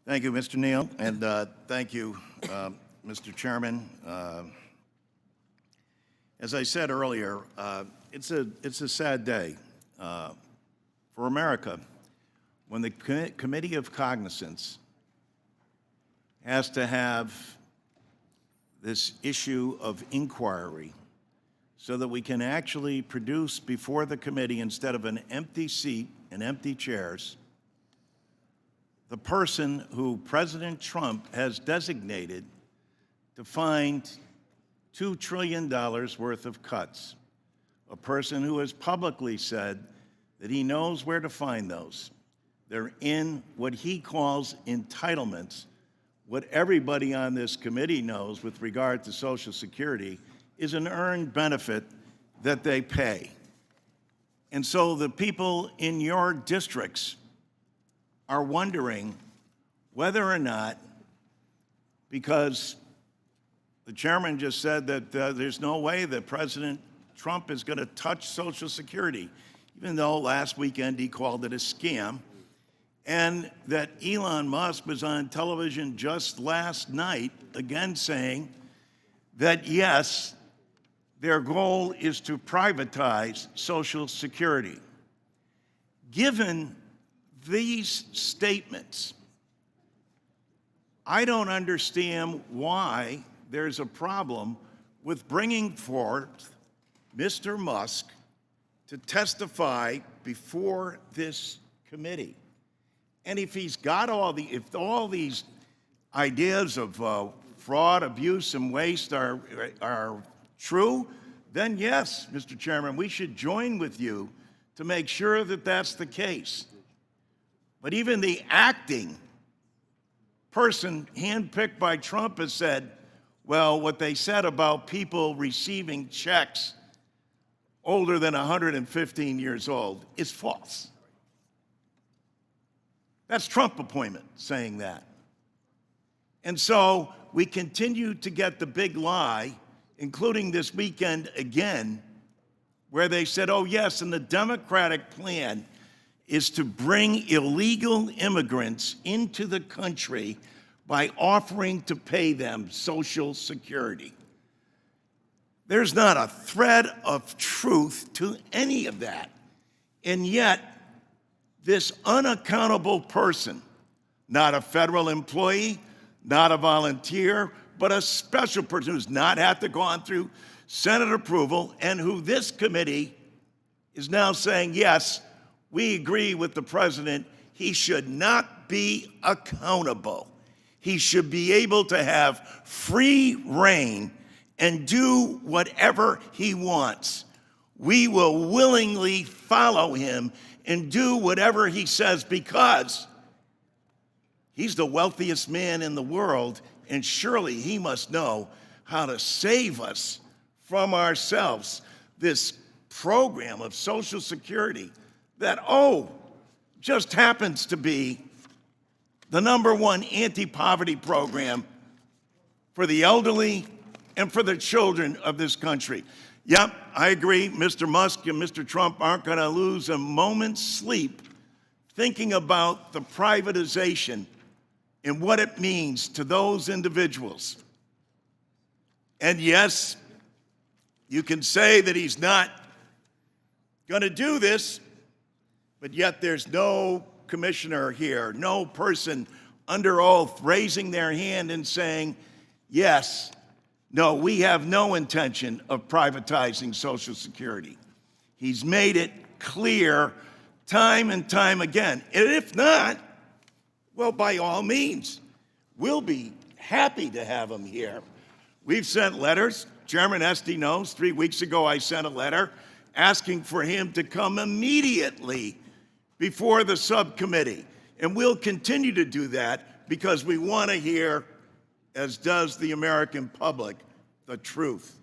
Thank you, Mr. Neal, and thank you, Mr. Chairman. As I said earlier, it's a sad day for America when the Committee of Cognizance has to have this issue of inquiry so that we can actually produce before the committee, instead of an empty seat and empty chairs, the person who President Trump has designated to find $2 trillion worth of cuts, a person who has publicly said that he knows where to find those. They're in what he calls entitlements. What everybody on this committee knows with regard to Social Security is an earned benefit that they pay. And so the people in your districts are wondering whether or not, because the chairman just said that there's no way that President Trump is going to touch Social Security, even though last weekend he called it a scam, and that Elon Musk was on television just last night again saying that, yes, their goal is to privatize Social Security. Given these statements, I don't understand why there's a problem with bringing forth Mr. Musk to testify before this committee. And if he's got all these ideas of fraud, abuse, and waste are true, then yes, Mr. Chairman, we should join with you to make sure that that's the case. But even the acting person handpicked by Trump has said, well, what they said about people receiving checks older than 115 years old is false. That's Trump appointment saying that. And so we continue to get the big lie, including this weekend again, where they said, oh yes, and the Democratic plan is to bring illegal immigrants into the country by offering to pay them Social Security. There's not a thread of truth to any of that. And yet, this unaccountable person, not a federal employee, not a volunteer, but a special person who's not had to go on through Senate approval, and who this committee is now saying, yes, we agree with the president, he should not be accountable. He should be able to have free reign and do whatever he wants. We will willingly follow him and do whatever he says, because he's the wealthiest man in the world, and surely he must know how to save us from ourselves. This program of Social Security that, just happens to be the #1 anti-poverty program for the elderly and for the children of this country. Yep, I agree, Mr. Musk and Mr. Trump aren't going to lose a moment's sleep thinking about the privatization and what it means to those individuals. And yes, you can say that he's not going to do this, but yet there's no commissioner here, no person under oath raising their hand and saying, yes, no, we have no intention of privatizing Social Security. He's made it clear time and time again. And if not, well, by all means, we'll be happy to have him here. We've sent letters. Chairman Esty knows 3 weeks ago I sent a letter asking for him to come immediately before the subcommittee. And we'll continue to do that because we want to hear, as does the American public, the truth.